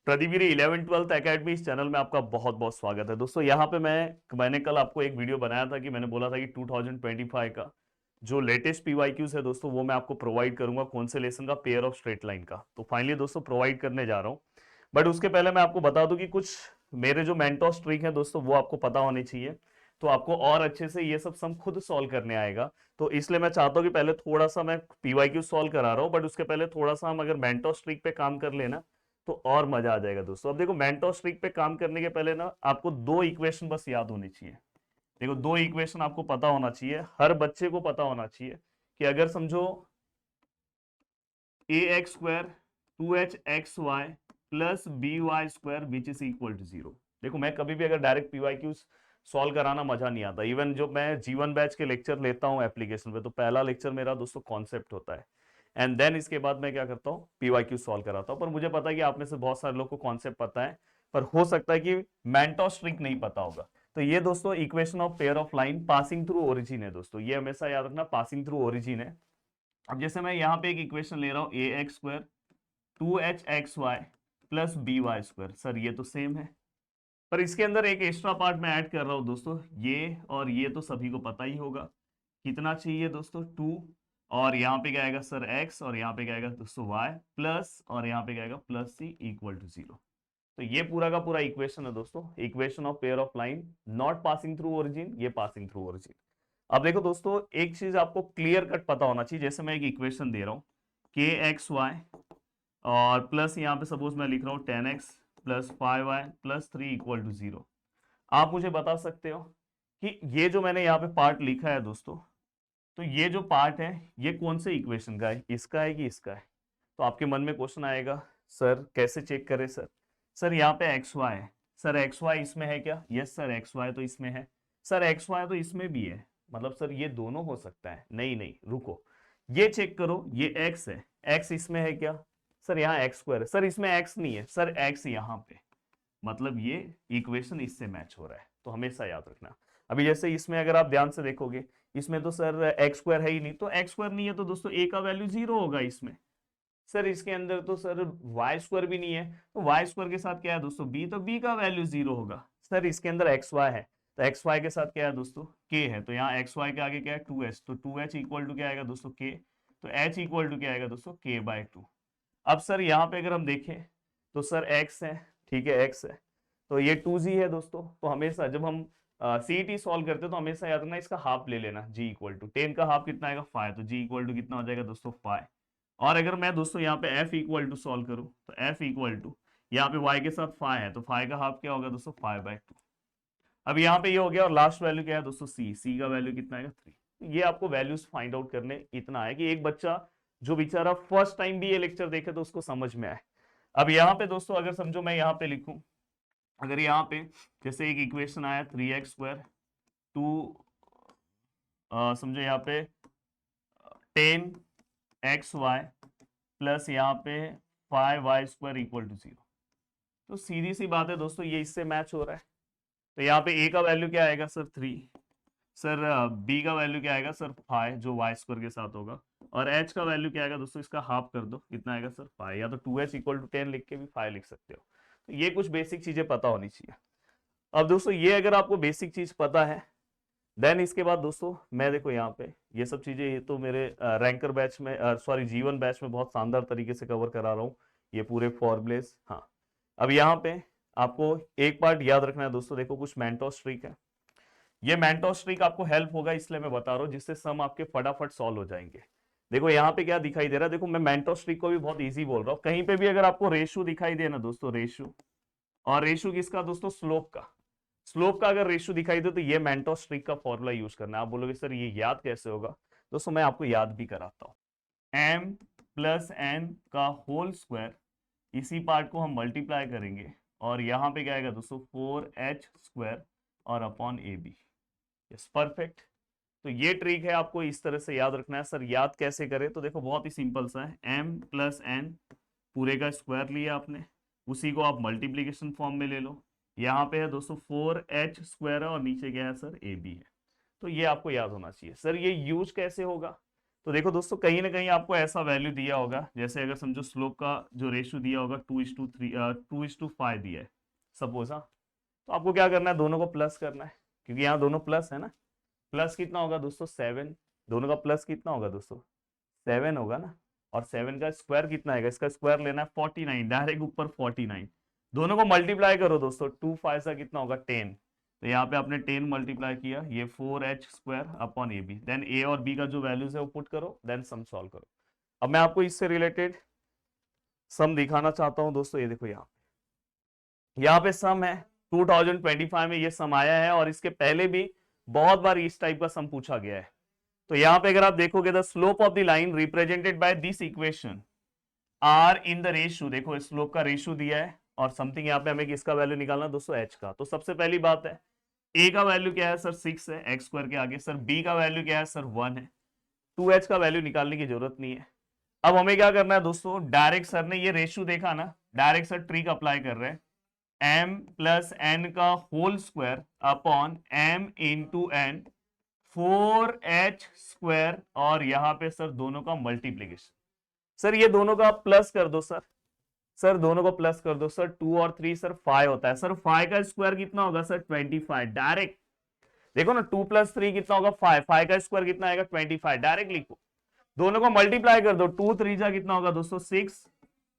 प्रतिवीर 11-12 academy इस channel में आपका बहुत बहुत स्वागत है दोस्तों। यहाँ पे मैंने कल आपको एक वीडियो बनाया था कि मैंने बोला था कि 2025 का जो लेटेस्ट पीवाईक्यूज है दोस्तों वो मैं आपको प्रोवाइड करूंगा कौन से लेसन का, पेयर ऑफ स्ट्रेट लाइन का। तो फाइनली दोस्तों प्रोवाइड करने जा रहा हूँ। बट उसके पहले मैं आपको बता दूं कि कुछ मेरे जो मेंटोर ट्रिक है दोस्तों वो आपको पता होनी चाहिए, तो आपको और अच्छे से ये सब सम खुद सॉल्व करने आएगा। तो इसलिए मैं चाहता हूँ कि पहले थोड़ा सा मैं पीवाईक्यू सॉल्व करा रहा हूँ, बट उसके पहले थोड़ा सा हम अगर मेंटोर ट्रिक पे काम कर लेना तो और मजा आ जाएगा दोस्तों। अब देखो मेंटोर ट्रिक पे काम करने के पहले ना आपको दो इक्वेशन बस याद होनी चाहिए। देखो दो इक्वेशन आपको पता होना चाहिए, हर बच्चे को पता होना चाहिए कि अगर समझो a x square 2h(xy) plus b y square which is equal to 0। देखो मैं कभी भी अगर डायरेक्ट पीवाईक्यू सॉल्व कराना मजा नहीं आता। इवन जो मैं जीवन बैच के लेक्चर लेता हूँ एप्लीकेशन पे, तो पहला लेक्चर मेरा दोस्तों कॉन्सेप्ट होता है एंड देन इसके बाद मैं क्या करता हूँ, पीवाईक्यू सॉल्व कराता हूँ। पर मुझे पता है कि आप में से बहुत सारे लोग को कॉन्सेप्ट पता है, पर हो सकता है कि मेंटोर ट्रिक नहीं पता होगा। तो ये दोस्तों equation of pair of line passing through origin है दोस्तों, ये हमेशा याद रखना, पासिंग थ्रू ओरिजिन है। अब जैसे मैं यहाँ पे एक इक्वेशन ले रहा हूँ a x square 2h(xy) plus b y square. Sir ये तो सेम है, पर इसके अंदर एक एक्स्ट्रा पार्ट मैं ऐड कर रहा हूँ दोस्तों, ये और ये तो सभी को पता ही होगा। कितना चाहिए दोस्तों, 2, और यहाँ पे क्या आएगा सर x, और यहाँ पे क्या आएगा दोस्तों y प्लस, और यहाँ पे क्या आएगा प्लस c इक्वल टू 0। तो ये पूरा का पूरा इक्वेशन है दोस्तों, equation of pair of line not passing through origin, ये पासिंग थ्रू ओरिजिन। अब देखो दोस्तों एक चीज आपको क्लियर कट पता होना चाहिए। जैसे मैं एक इक्वेशन दे रहा हूँ kxy और प्लस यहाँ पे सपोज मैं लिख रहा हूँ 10x plus 5y plus 3 equal to 0। आप मुझे बता सकते हो कि ये जो मैंने यहाँ पे पार्ट लिखा है दोस्तों, तो ये जो पार्ट है ये कौन से इक्वेशन का है, इसका है कि इसका है? तो आपके मन में क्वेश्चन आएगा सर कैसे चेक करें सर। सर यहाँ पे एक्स वाई है, सर एक्स वाई इसमें है क्या? यस सर एक्स वाई तो इसमें है। सर एक्स वाई तो इसमें भी है, मतलब सर ये दोनों हो सकता है? नहीं नहीं रुको, ये चेक करो, ये एक्स है, एक्स इसमें है क्या? सर यहाँ एक्स स्क्वायर है। सर इसमें एक्स नहीं है, सर एक्स यहाँ पे, मतलब ये इक्वेशन इससे मैच हो रहा है। तो हमेशा याद रखना। अभी जैसे इसमें अगर आप ध्यान से देखोगे, इसमें तो सर एक्स स्क्वायर है ही नहीं, तो एक्स स्क्वायर नहीं है तो दोस्तों ए का वैल्यू 0 होगा इसमें। सर इसके अंदर तो सर वाई स्क्वायर भी नहीं है, तो वाई स्क्वायर के साथ क्या है दोस्तों बी, तो बी का वैल्यू 0 होगा। सर इसके अंदर एक्स वाई है, तो एक्स वाई के साथ क्या है दोस्तों के है, तो यहाँ एक्स वाई के आगे क्या है 2h, तो 2h इक्वल टू क्या आएगा दोस्तों के, तो h इक्वल टू क्या आएगा दोस्तों k/2। अब सर यहाँ पे अगर हम देखें तो सर x है, ठीक है x है, तो ये 2g है दोस्तों। तो हमेशा जब हम सीईटी सॉल्व करते हैं तो हमेशा याद रखना इसका हाफ ले लेना, g इक्वल टू 10 का हाफ कितना आएगा 5, तो g इक्वल टू कितना हो जाएगा दोस्तों 5। और अगर मैं दोस्तों यहाँ पे f इक्वल टू सॉल्व करूँ तो f इक्वल टू यहाँ पे y के साथ 5 है, तो 5 का हाफ क्या होगा दोस्तों 5/2। अब यहाँ पे ये हो गया, और लास्ट वैल्यू क्या है दोस्तों c का वैल्यू कितना आएगा 3। ये आपको वैल्यूज फाइंड आउट करने इतना है कि एक बच्चा जो बेचारा फर्स्ट टाइम भी ये लेक्चर देखे तो उसको समझ में आए। अब यहाँ पे दोस्तों अगर समझो मैं यहाँ पे लिखूं, अगर यहाँ पे जैसे एक इक्वेशन आया 3x² 2 समझो यहाँ पे 10xy प्लस यहाँ पे 5y² इक्वल टू 0, तो सीधी सी बात है दोस्तों ये इससे मैच हो रहा है। तो यहाँ पे a का वैल्यू क्या आएगा सर 3, सर b का वैल्यू क्या आएगा सर 5 जो y² के साथ होगा, और h का वैल्यू क्या आएगा दोस्तों इसका हाफ कर दो, कितना आएगा सर 5, या तो 2h इक्वल टू 10 लिख के भी 5 लिख सकते हो। तो ये कुछ बेसिक चीजें पता होनी चाहिए। अब दोस्तों ये अगर आपको बेसिक चीज पता है, देन इसके बाद दोस्तों मैं देखो यहाँ पे ये सब चीजें, ये तो मेरे रैंकर बैच में सॉरी जीवन बैच में बहुत शानदार तरीके से कवर करा रहा हूँ ये पूरे फॉर्मूलेस। हाँ अब यहाँ पे आपको एक पार्ट याद रखना है दोस्तों, देखो कुछ मेंटोर ट्रिक है, ये मेंटोर ट्रिक आपको हेल्प होगा इसलिए मैं बता रहा हूँ, जिससे सम आपके फटाफट सॉल्व हो जाएंगे। देखो यहाँ पे क्या दिखाई दे रहा है, देखो मैं मेंटोर ट्रिक को भी बहुत इजी बोल रहा हूँ। कहीं पे भी अगर आपको रेशो दिखाई दे ना दोस्तों, रेशो, और रेशो किसका दोस्तों स्लोप का, स्लोप का अगर रेशो दिखाई दे तो ये मेंटोर ट्रिक का फॉर्मूला यूज करना है। आप बोलोगे सर ये याद कैसे होगा, दोस्तों मैं आपको याद भी कराता हूँ। m प्लस n का होल स्क्वायर, इसी पार्ट को हम मल्टीप्लाई करेंगे, और यहाँ पे क्या आएगा दोस्तों 4h² और अपॉन ab। Yes perfect. तो ये ट्रिक है, आपको इस तरह से याद रखना है। सर याद कैसे करें, तो देखो बहुत ही सिंपल सा है, m प्लस n पूरे का स्क्वायर लिया आपने, उसी को आप मल्टीप्लीकेशन फॉर्म में ले लो। यहाँ पे है दोस्तों 4h² है और नीचे क्या है सर ab है। तो ये आपको याद होना चाहिए। सर ये यूज कैसे होगा, तो देखो दोस्तों कहीं ना कहीं आपको ऐसा वैल्यू दिया होगा, जैसे अगर समझो स्लोप का जो रेशियो दिया होगा 2:3 2:5 दिया है सपोज, हाँ, तो आपको क्या करना है, दोनों को प्लस करना है, क्योंकि यहाँ दोनों प्लस है ना। प्लस कितना होगा दोस्तों 7, दोनों का प्लस कितना होगा दोस्तों 7 होगा ना। और 7 का स्क्वायर कितना आएगा, इसका स्क्वायर लेना है 49, डायरेक्ट ऊपर 49, दोनों को मल्टीप्लाई करो दोस्तों, 2 5 सा कितना होगा 10, तो यहाँ पे आपने 10 मल्टीप्लाई किया, ये 4h² upon a b, then a और बी का जो वैल्यूज है वो पुट करो, देन सम सॉल्व करो। अब मैं आपको इससे रिलेटेड सम दिखाना चाहता हूं दोस्तों, ये देखो यहाँ पे सम है 2025 में ये सम आया है, और इसके पहले भी बहुत बार इस टाइप का सम पूछा गया है। तो यहाँ पे अगर आप देखोगे the slope of the line represented by this equation are in the ratio, देखो स्लोप का रेशियो दिया है और समथिंग यहाँ पे हमें किसका वैल्यू निकालना दोस्तों एच का। तो सबसे पहली बात है ए का वैल्यू क्या है सर 6 है एक्स स्क्वायर के आगे, सर बी का वैल्यू क्या है सर 1 है, 2h का वैल्यू निकालने की जरूरत नहीं है। अब हमें क्या करना है दोस्तों, डायरेक्ट सर ने ये रेशियो देखा ना, डायरेक्ट सर ट्रिक अप्लाई कर रहे हैं, m प्लस n का whole square upon m into n 4h², और यहां पे सर दोनों का मल्टीप्लीकेशन, सर ये दोनों का प्लस कर दो सर दोनों को प्लस कर दो सर, 2 और 3 सर 5 होता है, सर 5 का स्क्वायर कितना होगा सर 25, डायरेक्ट देखो ना 2 + 3 कितना होगा 5, 5 का स्क्वायर कितना आएगा 25, डायरेक्ट लिखो, दोनों को मल्टीप्लाई कर दो, 2 3 जा कितना होगा दोस्तों 6,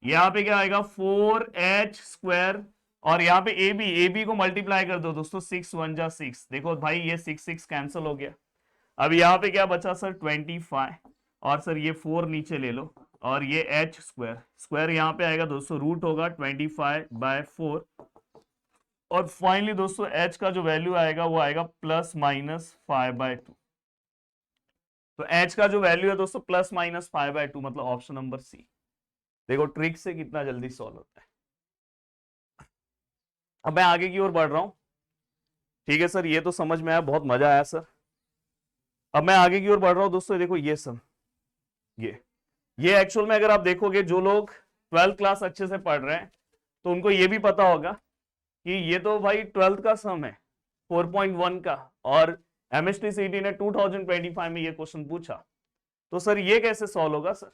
यहाँ पे क्या आएगा 4h², और यहाँ पे ए बी को मल्टीप्लाई कर दो दोस्तों, 6 1 जा 6, देखो भाई ये 6 6 कैंसिल हो गया। अब यहाँ पे क्या बचा सर 25, और सर ये 4 नीचे ले लो, और ये h² यहाँ पे आएगा दोस्तों, रूट होगा 25/4, और फाइनली दोस्तों h का जो वैल्यू आएगा वो आएगा ±5/2। तो h का जो वैल्यू है दोस्तों ±5/2, मतलब ऑप्शन नंबर सी। देखो ट्रिक से कितना जल्दी सॉल्व होता है। अब मैं आगे की ओर बढ़ रहा हूं, ठीक है सर, ये तो समझ में आया, बहुत मजा आया सर। अब मैं आगे की ओर बढ़ रहा हूं दोस्तों, देखो ये सम, ये एक्चुअल में अगर आप देखोगे जो लोग 12th क्लास अच्छे से पढ़ रहे हैं तो उनको ये भी पता होगा कि ये तो भाई 12th का सम है 4.1 का, और MSTCT ने 2025 में ये क्वेश्चन पूछा, तो सर ये कैसे सॉल्व होगा सर।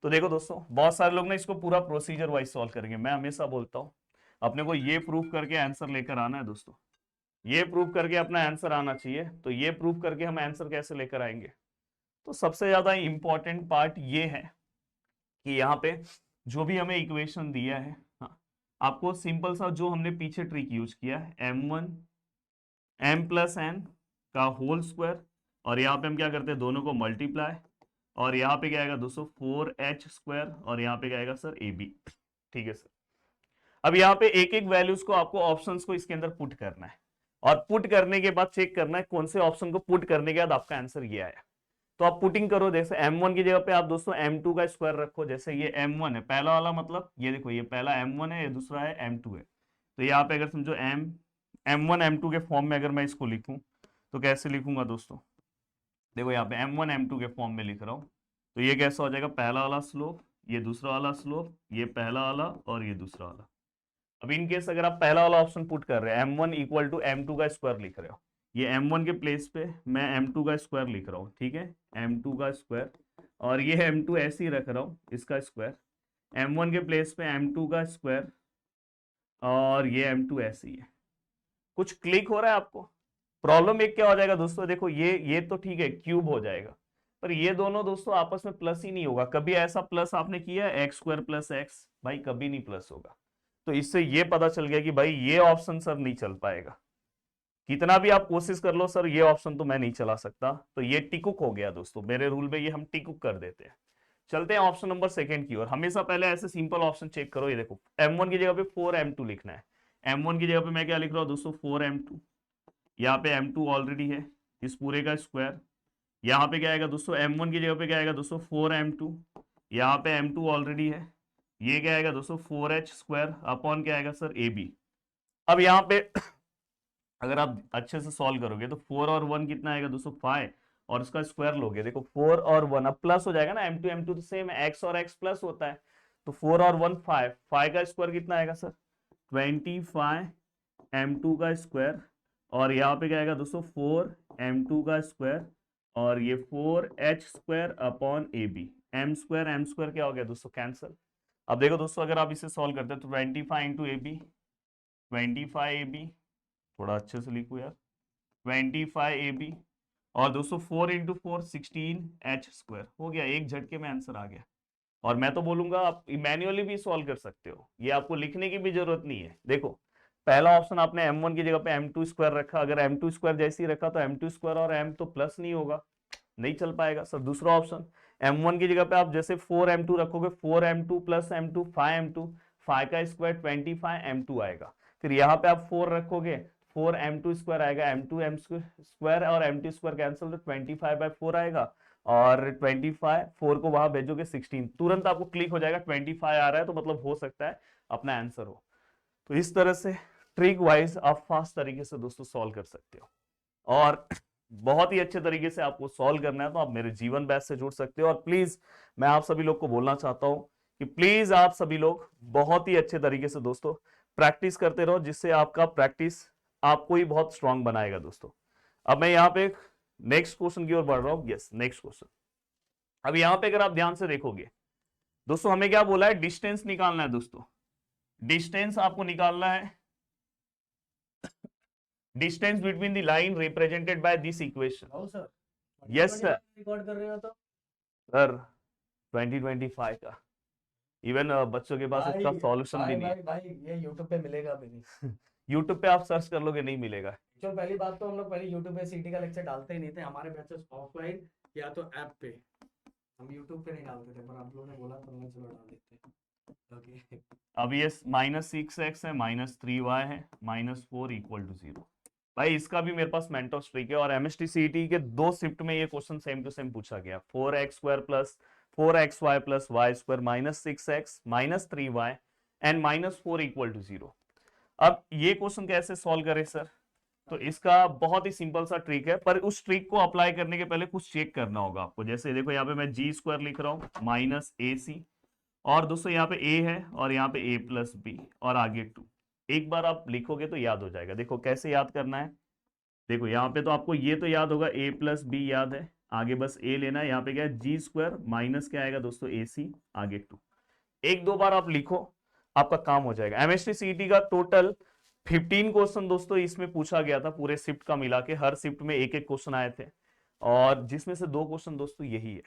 तो देखो दोस्तों बहुत सारे लोग ना इसको पूरा प्रोसीजर वाइज सॉल्व करेंगे, मैं हमेशा बोलता हूं अपने को ये प्रूफ करके आंसर लेकर आना है दोस्तों, ये प्रूफ करके अपना आंसर आना चाहिए। तो ये प्रूफ करके हम आंसर कैसे लेकर आएंगे, तो सबसे ज्यादा इंपॉर्टेंट पार्ट ये है कि यहाँ पे जो भी हमें इक्वेशन दिया है, हाँ, आपको सिंपल सा जो हमने पीछे ट्रिक यूज किया है m1 m + n का होल स्क्वायर, और यहाँ पे हम क्या करते हैं दोनों को मल्टीप्लाई, और यहाँ पे क्या आएगा दोस्तों 4h², और यहाँ पे क्या आएगा सर ab, ठीक है सर। अब यहाँ पे एक एक वैल्यूज को आपको ऑप्शंस को इसके अंदर पुट करना है, और पुट करने के बाद चेक करना है कौन से ऑप्शन को पुट करने के बाद आपका आंसर ये आया। तो आप पुटिंग करो, जैसे m1 की जगह पे आप दोस्तों m2 का स्क्वायर रखो, जैसे ये m1 है पहला वाला, मतलब ये देखो ये पहला m1 है, ये दूसरा है m2 है, तो यहाँ पे अगर समझो m1 m2 के फॉर्म में अगर मैं इसको लिखूं तो कैसे लिखूंगा दोस्तों, देखो यहाँ पे m1 m2 के फॉर्म में लिख रहा हूँ, तो ये कैसा हो जाएगा, पहला वाला स्लोप, ये दूसरा वाला स्लोप, ये पहला वाला और ये दूसरा वाला। अब इन केस अगर आप पहला वाला ऑप्शन पुट कर रहे हैं m1 = m2 का स्क्वायर लिख रहे हो, ये m1 के प्लेस पे मैं m2 का स्क्वायर लिख रहा हूँ, ठीक है m2 का स्क्वायर, और ये m2 ऐसे ही रख रहा हूँ इसका स्क्वायर, m1 के प्लेस पे m2 का स्क्वायर, और ये m2 ऐसे ही है। कुछ क्लिक हो रहा है आपको, प्रॉब्लम एक क्या हो जाएगा दोस्तों, देखो ये तो ठीक है क्यूब हो जाएगा, पर ये दोनों दोस्तों आपस में प्लस ही नहीं होगा, कभी ऐसा प्लस आपने किया है x² + x, भाई कभी नहीं प्लस होगा। तो इससे ये पता चल गया कि भाई ये ऑप्शन सर नहीं चल पाएगा, कितना भी आप कोशिश कर लो सर ये ऑप्शन तो मैं नहीं चला सकता, तो ये टिकुक हो गया दोस्तों, मेरे रूल में ये हम टिकुक कर देते हैं। चलते हैं ऑप्शन नंबर सेकंड की ओर। हमेशा पहले ऐसे सिंपल ऑप्शन चेक करो, ये देखो m1 की जगह पे 4m2 लिखना है, m1 की जगह पे मैं क्या लिख रहा हूँ दोस्तों 4m2, यहाँ पे m2 ऑलरेडी है, इस पूरे का स्क्वायर, यहाँ पे क्या आएगा दोस्तों m1 की जगह पे क्या आएगा दोस्तों 4m2, यहाँ पे m2 ऑलरेडी है, ये क्या आएगा दोस्तों 4h² अपॉन क्या आएगा सर ab। अब यहाँ पे अगर आप अच्छे से सॉल्व करोगे तो 4 और 1 कितना आएगा दोस्तों 5, और इसका स्क्वायर लोगे, देखो 4 और 1 अब प्लस हो जाएगा ना, m2 m2 तो सेम है, x और x प्लस होता है, तो 4 और 1 5, 5 का स्क्वायर कितना आएगा सर 25 m2 का स्क्वायर, और यहाँ पे क्या आएगा दोस्तों 4 m2 का स्क्वायर, और ये 4h² अपॉन AB, m² क्या हो गया दोस्तों कैंसिल। अब देखो दोस्तों अगर आप इसे सॉल्व करते हैं तो 25 इंटू AB, 25AB, थोड़ा अच्छे से लिखो यार, 25AB, और दोस्तों 4 इंटू 4 16h² हो गया, एक झटके में आंसर आ गया। और मैं तो बोलूंगा आप मैन्युअली भी सॉल्व कर सकते हो, ये आपको लिखने की भी जरूरत नहीं है। देखो पहला ऑप्शन आपने M1 की जगह पे m2² रखा, अगर m2² जैसे ही रखा तो m2² और m तो प्लस नहीं होगा, नहीं चल पाएगा सर। दूसरा ऑप्शन m1 की जगह पे आप जैसे 4m2 रखोगे, 4m2 प्लस m2 5m2, 5 का स्क्वायर 25m2 आएगा। फिर यहाँ पे आप 4 रखोगे, 4m2² आएगा, m2 और m2² कैंसिल, तो 25/4 आएगा, और 25 4 को वहां भेजोगे 16, तुरंत आपको क्लिक हो जाएगा 25 आ रहा है, तो मतलब हो सकता है अपना आंसर हो। तो इस तरह से ट्रिक वाइज आप फास्ट तरीके से दोस्तों सॉल्व कर सकते हो, और बहुत ही अच्छे तरीके से आपको सॉल्व करना है तो आप मेरे जीवन बैच से जुड़ सकते हो। और प्लीज मैं आप सभी लोग को बोलना चाहता हूं कि प्लीज आप सभी लोग बहुत ही अच्छे तरीके से दोस्तों प्रैक्टिस करते रहो, जिससे आपका प्रैक्टिस आपको ही बहुत स्ट्रांग बनाएगा दोस्तों। अब मैं यहाँ पे नेक्स्ट क्वेश्चन की ओर बढ़ रहा हूं। Yes, next question. अब यहाँ पे अगर आप ध्यान से देखोगे दोस्तों, हमें क्या बोला है, डिस्टेंस निकालना है दोस्तों। डिस्टेंस आपको निकालना है, distance between the line represented by this equation. Sir yes sir. Record कर रहे हो तो सर 2025 का इवन बच्चों के पास इसका सॉल्यूशन भी नहीं है। भाई ये यूट्यूब पे मिलेगा भी नहीं। यूट्यूब पे आप सर्च कर लोगे, नहीं मिलेगा। चलो पहली बात तो हम लोग पहले यूट्यूब पे सीटी का लेक्चर डालते ही नहीं थे, हमारे बैचेस ऑफलाइन या तो ऐप पे, हम यूट्यूब पे नहीं डालते थे, पर आप लोगों ने बोला तो हमने चलो डाल देते हैं। ओके अब ये -6x है, -3y है, -4 इक्वल टू 0। भाई इसका भी मेरे पास मेंटोस ट्रिक है, और MSTCET के 2 शिफ्ट में ये क्वेश्चन सेम टू सेम पूछा गया। 4x² plus 4xy plus y² -6x -3y and -4 equal to 0। अब ये क्वेश्चन कैसे सॉल्व करें सर? तो इसका बहुत ही सिंपल सा ट्रिक है, पर उस ट्रिक को अप्लाई करने के पहले कुछ चेक करना होगा आपको। जैसे देखो यहाँ पे मैं g² लिख रहा हूँ -AC, और दोस्तों यहाँ पे a है और यहाँ पे a प्लस बी और आगे 2। एक बार आप लिखोगे तो याद हो जाएगा। देखो कैसे याद करना है, देखो यहाँ पे तो आपको ये तो याद होगा, a प्लस बी याद है, आगे बस a लेना है। यहाँ पे क्या है, g² माइनस क्या आएगा दोस्तों, AC, आगे 2। एक दो बार आप लिखो, आपका काम हो जाएगा। MSTCET का टोटल 15 क्वेश्चन दोस्तों इसमें पूछा गया था, पूरे शिफ्ट का मिला के। हर शिफ्ट में एक एक क्वेश्चन आए थे, और जिसमें से 2 क्वेश्चन दोस्तों यही है।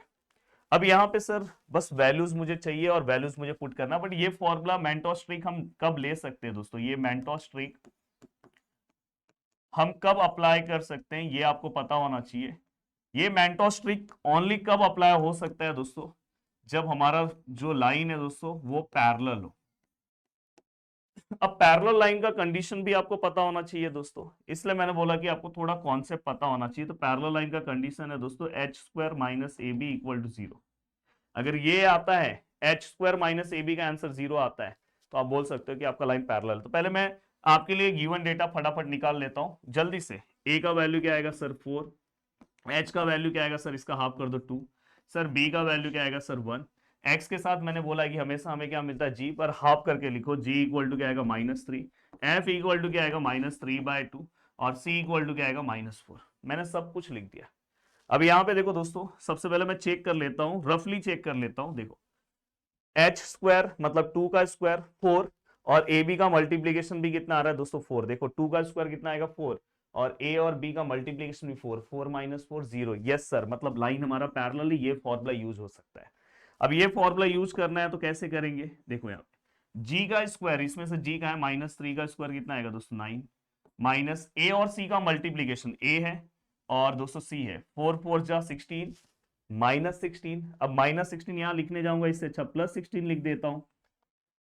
अब यहाँ पे सर बस वैल्यूज मुझे चाहिए और वैल्यूज मुझे पुट करना, बट ये फॉर्मूला मेंटोस ट्रिक हम कब ले सकते हैं दोस्तों, ये मेंटोस ट्रिक हम कब अप्लाई कर सकते हैं, ये आपको पता होना चाहिए। ये मेंटोस ट्रिक ओनली कब अप्लाई हो सकता है दोस्तों, जब हमारा जो लाइन है दोस्तों वो पैरेलल हो। अब पैरेलल लाइन का कंडीशन भी आपको पता होना चाहिए दोस्तों, इसलिए मैंने बोला कि आपको थोड़ा कॉन्सेप्ट पता होना चाहिए। तो पैरेलल लाइन का कंडीशन है दोस्तों h² minus AB equal to 0। अगर ये आता है, h² माइनस AB का आंसर 0 आता है, तो आप बोल सकते हो कि आपका लाइन पैरेलल। तो पहले मैं आपके लिए गिवन डेटा फटाफट निकाल लेता हूं जल्दी से। a का वैल्यू क्या आएगा सर 4, h का वैल्यू क्या आएगा सर, इसका हाफ कर दो 2, सर b का वैल्यू क्या आएगा सर 1, x के साथ मैंने बोला कि हमेशा हमें क्या मिलता है, g पर हाफ करके लिखो। g इक्वल टू क्या आएगा -3, f इक्वल टू क्या आएगा -3/2, और c इक्वल टू क्या आएगा -4। मैंने सब कुछ लिख दिया। अब यहाँ पे देखो दोस्तों, सबसे पहले मैं चेक कर लेता हूँ, रफली चेक कर लेता हूँ। देखो h² मतलब 2 का स्क्वायर 4, और AB का मल्टीप्लीकेशन भी कितना आ रहा है दोस्तों 4। देखो 2 का स्क्वायर कितना आएगा 4, और A और B का मल्टीप्लीकेशन भी 4, 4 - 4 0। यस सर, मतलब लाइन हमारा पैरेलल है, ये फॉर्मूला यूज हो सकता है। अब ये फॉर्मूला यूज करना है तो कैसे करेंगे, देखो यहाँ पे g का स्क्वायर, इसमें से g का है -3 का स्क्वायर कितना आएगा दोस्तों 9, माइनस A और C का मल्टीप्लीकेशन A है और दोस्तों C है, 4 4 जा 16 -16। अब -16 यहां लिखने जाऊंगा, इससे अच्छा +16 लिख देता हूं।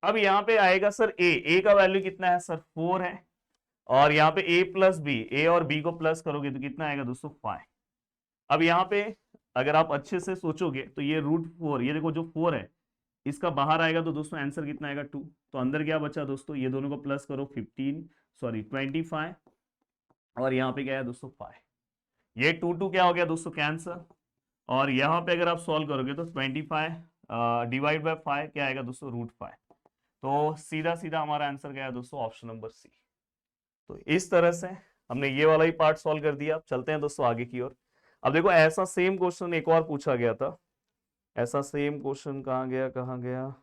अब यहाँ पे आएगा सर a का वैल्यू कितना है सर 4 है, और यहाँ पे a प्लस बी, a और b को प्लस करोगे तो कितना आएगा दोस्तों 5। अब यहाँ पे अगर आप अच्छे से सोचोगे तो ये √4, ये देखो जो 4 है इसका बाहर आएगा तो दोस्तों आंसर कितना आएगा 2। तो अंदर क्या बचा दोस्तों, ये दोनों को प्लस करो 25, और यहाँ पे क्या है दोस्तों 5। ये 2 क्या हो गया दोस्तों कैंसर, और यहाँ पे अगर आप सॉल्व करोगे तो 25 डिवाइड बाय 5 क्या आएगा दोस्तों √5। तो सीधा सीधा हमारा आंसर क्या है दोस्तों, ऑप्शन नंबर सी। तो इस तरह से हमने ये वाला ही पार्ट सॉल्व कर दिया। अब चलते हैं दोस्तों आगे की ओर। अब देखो ऐसा सेम क्वेश्चन एक और पूछा गया था, ऐसा सेम क्वेश्चन कहाँ गया,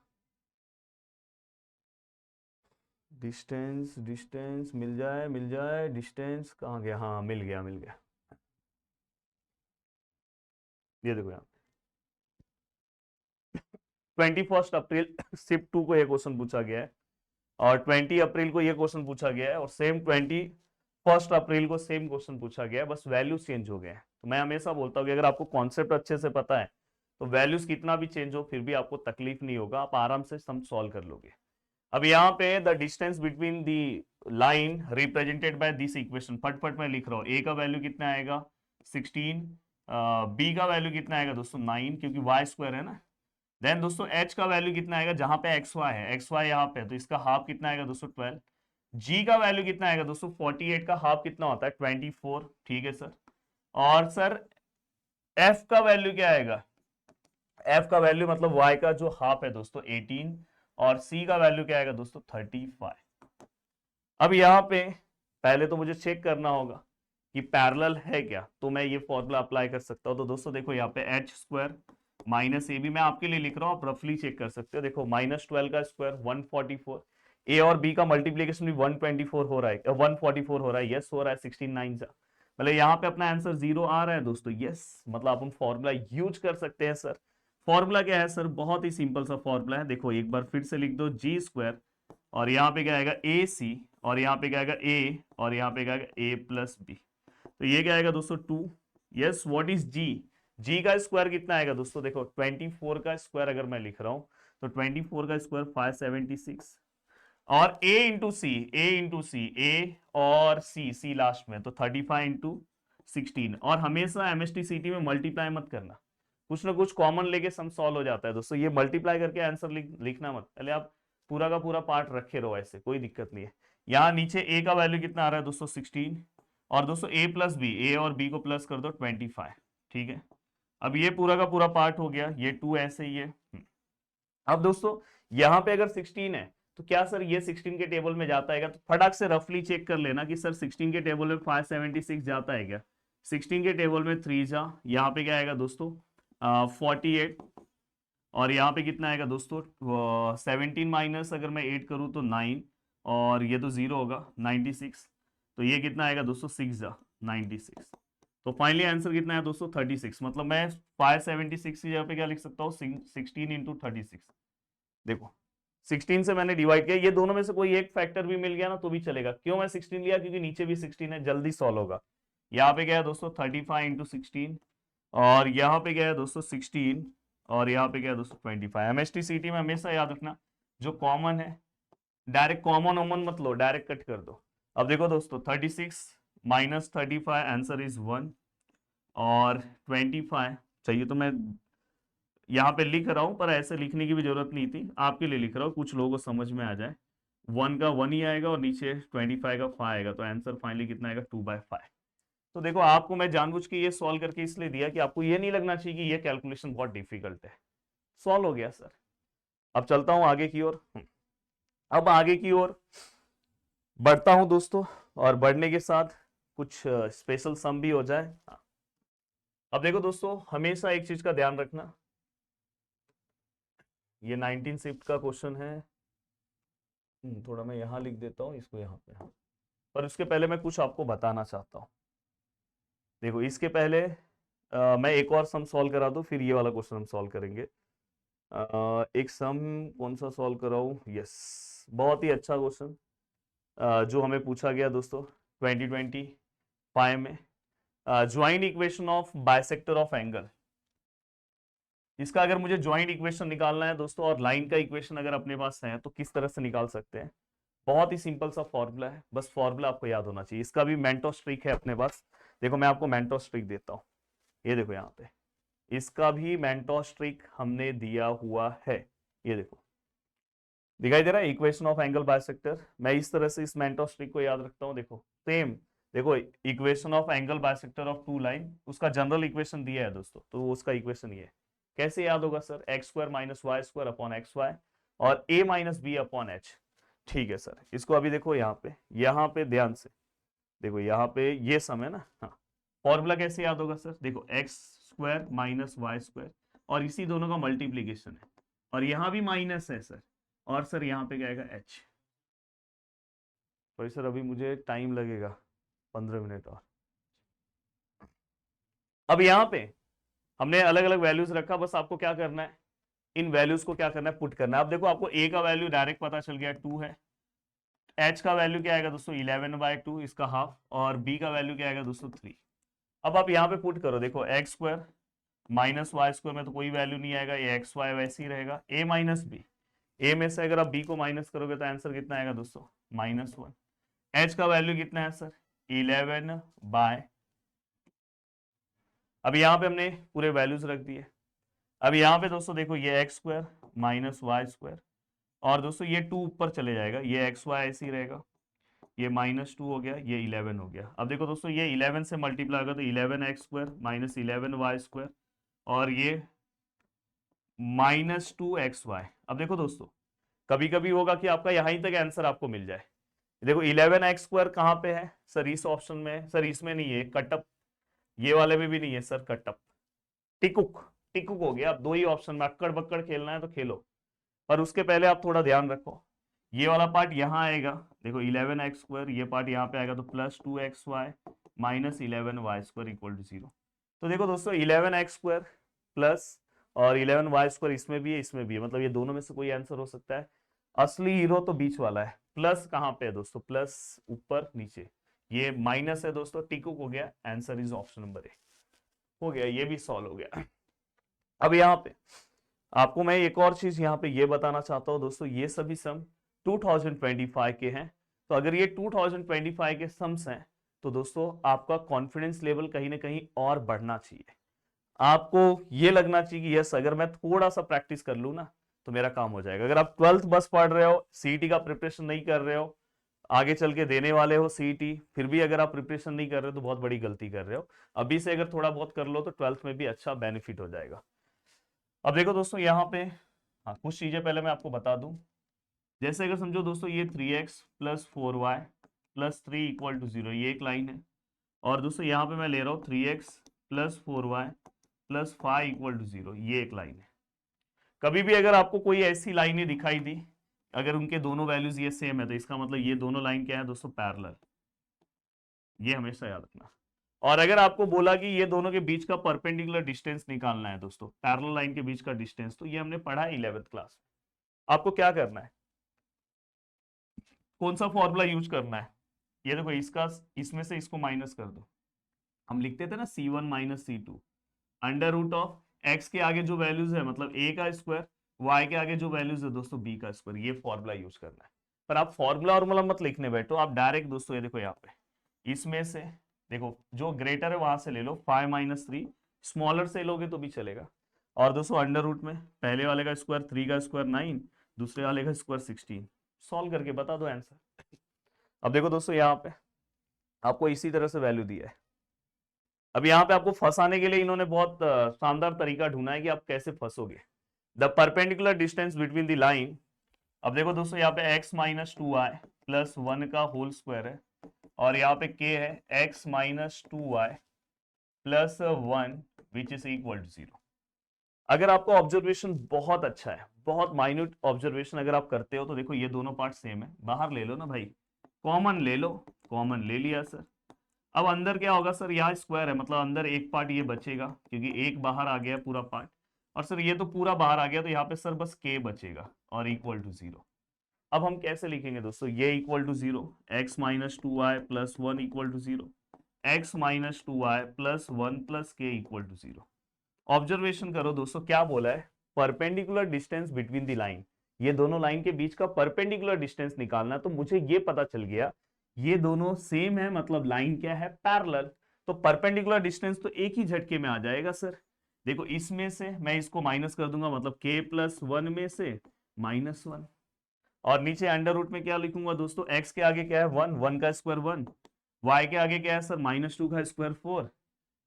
डिस्टेंस डिस्टेंस मिल जाए, डिस्टेंस कहाँ गया, हाँ मिल गया। ये देखो यहाँ 21 अप्रैल शिफ्ट 2 को ये क्वेश्चन पूछा गया है, और 20 अप्रैल को ये क्वेश्चन पूछा गया है, और सेम 21 अप्रैल को सेम क्वेश्चन पूछा गया है, बस वैल्यूज चेंज हो गए हैं। तो मैं हमेशा बोलता हूँ कि अगर आपको कॉन्सेप्ट अच्छे से पता है तो वैल्यूज कितना भी चेंज हो फिर भी आपको तकलीफ नहीं होगा, आप आराम से सम सॉल्व कर लोगे। अब यहाँ पे the distance between the line represented by this equation, फटफट मैं लिख रहा हूँ, ए का वैल्यू कितना आएगा 16, बी का वैल्यू कितना आएगा दोस्तों 9, क्योंकि वाई स्क्वायर है ना। देन दोस्तों एच का वैल्यू कितना आएगा, जहां पे एक्स वाई है, एक्स वाई यहाँ पे है, तो इसका हाफ कितना आएगा दोस्तों 12। जी का वैल्यू कितना आएगा दोस्तों 48, का हाफ कितना होता है 24, ठीक है सर। और सर एफ का वैल्यू क्या आएगा, एफ का वैल्यू मतलब वाई का जो हाफ है दोस्तों 18, और सी का वैल्यू क्या आएगा दोस्तों 35। अब यहाँ पे पहले तो मुझे चेक करना होगा कि पैरेलल है क्या, तो मैं ये फॉर्मूला अप्लाई कर सकता हूँ। तो दोस्तों देखो यहाँ पे एच स्क्वायर माइनस ए भी मैं आपके लिए लिख रहा हूँ, आप रफली चेक कर सकते हो। देखो -12 का स्क्वायर 144, ए और बी का मल्टीप्लीकेशन भी 124 हो रहा है, 144 हो रहा है, यस हो रहा है 16 9 सा, मतलब यहाँ पे अपना आंसर 0 आ रहा है दोस्तों, यस, मतलब अपन फॉर्मूला यूज कर सकते हैं सर। फॉर्मूला क्या है सर, बहुत ही सिंपल सा फॉर्मूला है, देखो एक बार फिर से लिख दो, जी स्क्वायर, और यहाँ पे क्या आएगा ए सी, और यहाँ पे क्या आएगा ए, और यहाँ पे क्या आएगा ए प्लस बी, तो ये क्या आएगा दोस्तों 2। यस, व्हाट इज जी, जी का स्क्वायर कितना आएगा दोस्तों, देखो 24 का स्क्वायर अगर मैं लिख रहा हूं तो 24 का स्क्वायर 576, और a इंटू सी, ए और सी लास्ट में, तो 35 इंटू 16, और हमेशा एमएसटीसीटी में मल्टीप्लाई मत करना, कुछ ना कुछ कॉमन लेके सम सॉल्व हो जाता है दोस्तों, ये मल्टीप्लाई करके आंसर लिखना मत, पहले आप पूरा का पूरा पार्ट रखे रहो, ऐसे कोई दिक्कत नहीं है। यहाँ नीचे a का वैल्यू कितना आ रहा है दोस्तों 16, और दोस्तों a प्लस बी, ए और b को प्लस कर दो 25, ठीक है। अब ये पूरा का पूरा पार्ट हो गया, ये 2 ऐसे ही है। अब दोस्तों यहाँ पे अगर 16 है तो क्या सर ये 16 के टेबल में जाता है क्या, तो फटाक से रफली चेक कर लेना कि सर 16 के टेबल में 576 जाता है क्या, 16 के टेबल में 3 जा, यहाँ पे क्या आएगा दोस्तों 48, और यहाँ पे कितना आएगा दोस्तों 17 माइनस अगर मैं 8 करूँ तो 9, और ये तो 0 होगा 96, तो ये कितना आएगा दोस्तों 6 जा 96, तो फाइनली आंसर कितना है दोस्तों 36, मतलब मैं 576 की जगह पे क्या लिख सकता हूँ 16 इंटू 36। देखो 16 से मैंने डिवाइड किया, ये दोनों में से कोई एक फैक्टर भी मिल गया ना तो भी चलेगा, क्यों मैं 16 लिया, क्योंकि नीचे भी 16 है, जल्दी सॉल्व होगा। यहाँ पे क्या है दोस्तों 35 इंटू 16, और यहाँ पे क्या है दोस्तों 16, और यहाँ पे क्या है दोस्तों 25। एमएसटीसीटी में हमेशा याद रखना जो कॉमन है, डायरेक्ट कॉमन ओमन मत लो, डायरेक्ट कट कर दो। अब देखो दोस्तों 36 माइनस 35 आंसर इज 1, और 25 चाहिए तो मैं यहाँ पे लिख रहा हूं, पर ऐसे लिखने की भी जरूरत नहीं थी, आपके लिए लिख रहा हूँ कुछ लोगों को समझ में आ जाए। 1 का 1 ही आएगा और नीचे 25 का 5 आएगा, तो आंसर फाइनली कितना आएगा 2/5। तो देखो आपको मैं जानबूझ के ये सॉल्व करके इसलिए दिया कि आपको ये नहीं लगना चाहिए कि ये कैलकुलेशन बहुत डिफिकल्ट है, सॉल्व हो गया सर। अब चलता हूं आगे की ओर, अब आगे की ओर बढ़ता हूं दोस्तों, और बढ़ने के साथ कुछ स्पेशल सम भी हो जाए। अब देखो दोस्तों हमेशा एक चीज का ध्यान रखना, ये 19 शिफ्ट का क्वेश्चन है, थोड़ा मैं यहाँ लिख देता हूँ इसको यहाँ पे, हाँ। पर उसके पहले मैं कुछ आपको बताना चाहता हूँ। देखो इसके पहले मैं एक और सम सॉल्व करा दूँ, फिर ये वाला क्वेश्चन हम सॉल्व करेंगे। एक सम कौन सा सॉल्व कराऊँ, यस, बहुत ही अच्छा क्वेश्चन जो हमें पूछा गया दोस्तों 2025 में, joint equation of bisector of angle. इसका अगर मुझे ज्वाइंट इक्वेशन निकालना है दोस्तों, और लाइन का इक्वेशन अगर अपने पास है तो किस तरह से निकाल सकते हैं, बहुत ही सिंपल सा फॉर्मूला है, बस फॉर्मूला आपको याद होना चाहिए। इसका भी मेंटोस ट्रिक है अपने पास, देखो मैं आपको मेंटोस ट्रिक देता हूँ, ये देखो यहाँ पे इसका भी मेंटोस ट्रिक हमने दिया हुआ है, ये देखो दिखाई दे रहा है, इक्वेशन ऑफ एंगल बाइसेक्टर। मैं इस तरह से इस मेंटोस ट्रिक को याद रखता हूँ, देखो सेम, देखो equation of angle bisector of two line, उसका जनरल इक्वेशन दिया है दोस्तों, तो उसका इक्वेशन ये है, कैसे याद होगा sir, x square minus y square upon x y और a minus b upon h, ठीक है सर। इसको अभी देखो यहाँ पे ध्यान से देखो, यहाँ पे ये सम है ना, हाँ, फॉर्मूला कैसे याद होगा सर? देखो x square minus y square, और इसी दोनों का मल्टीप्लीकेशन है, और यहां भी माइनस है सर, और सर यहाँ पे क्या आएगा एच। तो सर अभी मुझे टाइम लगेगा 15 मिनट और। अब यहाँ पे हमने अलग अलग वैल्यूज रखा, बस आपको क्या करना है, इन वैल्यूज को क्या करना है, पुट करना है। अब देखो आपको ए का वैल्यू डायरेक्ट पता चल गया 2 है, एच का वैल्यू क्या आएगा दोस्तों 11/2 इसका हाफ, और बी का वैल्यू क्या आएगा दोस्तों 3। अब आप यहाँ पे पुट करो, देखो x square minus y square में तो कोई वैल्यू नहीं आएगा, ये एक्स वाई वैसे ही रहेगा, ए माइनस बी, ए में से अगर आप बी को माइनस करोगे तो आंसर कितना आएगा दोस्तों -1। एच का वैल्यू कितना है सर 11/, अब यहाँ पे हमने पूरे वैल्यूज रख दिए। अब यहाँ पे दोस्तों देखो ये x square minus y square, और दोस्तों ये 2 ऊपर चले जाएगा, ये एक्स वाई ऐसे ही रहेगा, ये -2 हो गया, ये 11 हो गया। अब देखो दोस्तों ये 11 से मल्टीप्लाई होगा तो 11x square minus 11y square, और ये -2xy। अब देखो दोस्तों कभी कभी होगा कि आपका यहीं तक आंसर आपको मिल जाए। देखो 11x स्क्वायर कहाँ पे है सर, इस ऑप्शन में है सर, इसमें नहीं है, कटअप, ये वाले में भी नहीं है सर, कटअप, टिकुक, टिकुक हो गया। अब 2 ही ऑप्शन में अक्कड़ बक्कड़ खेलना है तो खेलो, पर उसके पहले आप थोड़ा ध्यान रखो, ये वाला पार्ट यहाँ आएगा, देखो 11x स्क्वायर, ये पार्ट यहाँ पे आएगा तो +2xy minus 11y square equal to 0। तो देखो दोस्तों 11x स्क्वायर प्लस और 11y स्क्वायर इसमें भी है, इसमें भी है, मतलब ये दोनों में से कोई आंसर हो सकता है। असली हीरो तो बीच वाला है, प्लस कहाँ पे है दोस्तों, प्लस ऊपर नीचे, ये माइनस है दोस्तों, टिकुक हो गया, answer is option number A. हो गया, ये भी सॉल्व हो गया। अब यहाँ पे आपको मैं एक और चीज यहाँ पे ये बताना चाहता हूँ दोस्तों, ये सभी सम 2025 के हैं, तो अगर ये 2025 के सम्स हैं तो दोस्तों आपका कॉन्फिडेंस लेवल कहीं ना कहीं और बढ़ना चाहिए। आपको ये लगना चाहिए कि यस अगर मैं थोड़ा सा प्रैक्टिस कर लूँ ना तो मेरा काम हो जाएगा। अगर आप 12th बस पढ़ रहे हो, सीईटी का प्रिपरेशन नहीं कर रहे हो, आगे चल के देने वाले हो सीईटी, फिर भी अगर आप प्रिपरेशन नहीं कर रहे हो तो बहुत बड़ी गलती कर रहे हो। अभी से अगर थोड़ा बहुत कर लो तो 12th में भी अच्छा बेनिफिट हो जाएगा। अब देखो दोस्तों यहाँ पे हाँ कुछ चीजें पहले मैं आपको बता दूं, जैसे अगर समझो दोस्तों ये 3x + 4y + 3 = 0, ये एक लाइन है, और दोस्तों यहाँ पे मैं ले रहा हूँ 3x + 4y + 5 = 0, ये एक लाइन है। कभी भी अगर आपको कोई ऐसी लाइनें दिखाई दी, अगर उनके दोनों वैल्यूज ये सेम है तो इसका मतलब ये दोनों लाइन क्या है दोस्तों पैरेलल, ये हमेशा याद रखना। और अगर आपको बोला कि ये दोनों के बीच का परपेंडिकुलर डिस्टेंस निकालना है दोस्तों, पैरेलल लाइन के बीच का डिस्टेंस, तो ये हमने पढ़ा है 11th क्लास में। आपको क्या करना है, कौन सा फॉर्मूला यूज करना है, ये देखो इसका, इसमें से इसको माइनस कर दो, हम लिखते थे ना C1 - C2 √ऑफ x के आगे जो वैल्यूज है मतलब a का स्क्वायर, y के आगे जो वैल्यूज है दोस्तों b का स्क्वायर, ये फॉर्मूला यूज करना है। पर आप फॉर्मूला और मत लिखने बैठो, आप डायरेक्ट दोस्तों ये देखो यहाँ पे इसमें से देखो जो ग्रेटर है वहां से ले लो, 5 - 3, स्मॉलर से लोगे तो भी चलेगा, और दोस्तों √ में पहले वाले का स्क्वायर 3 का स्क्वायर 9, दूसरे वाले का स्क्वायर 16, सॉल्व करके बता दो आंसर। अब देखो दोस्तों यहाँ पे आपको इसी तरह से वैल्यू दिया है। अब यहाँ पे आपको फंसाने के लिए इन्होंने बहुत शानदार तरीका ढूंढा है कि आप कैसे फंसोगे। The perpendicular distance between the line, अब देखो दोस्तों यहाँ पे x - 2y + 1 का होल स्क्वायर है, और यहाँ पे k है x - 2y + 1 which is equal to 0। अगर आपका ऑब्जर्वेशन बहुत अच्छा है, बहुत माइन्यूट ऑब्जर्वेशन अगर आप करते हो तो देखो ये दोनों पार्ट सेम है, बाहर ले लो ना भाई, कॉमन ले लो, कॉमन ले लिया सर। अब अंदर क्या होगा सर, यहाँ स्क्वायर है मतलब अंदर एक पार्ट ये बचेगा क्योंकि एक बाहर आ गया पूरा पार्ट, और सर ये तो पूरा बाहर आ गया तो यहाँ पे सर बस k बचेगा और इक्वल टू 0। अब हम कैसे लिखेंगे दोस्तों, ये equal to 0, x - 2y + 1 equal to 0, x - 2y + 1 + k equal to 0। Observation करो दोस्तों क्या बोला है, perpendicular distance between the line, ये दोनों लाइन के बीच का परपेंडिकुलर डिस्टेंस निकालना। तो मुझे ये पता चल गया ये दोनों सेम है, मतलब लाइन क्या है पैरेलल, तो परपेंडिकुलर डिस्टेंस तो एक ही झटके में आ जाएगा सर। देखो इसमें से मैं इसको माइनस कर दूंगा, मतलब k + 1 में से -1, और नीचे √ में क्या लिखूंगा दोस्तों, x के आगे क्या है 1, 1 का स्क्वायर 1, y के आगे क्या है सर -2 का स्क्वायर 4।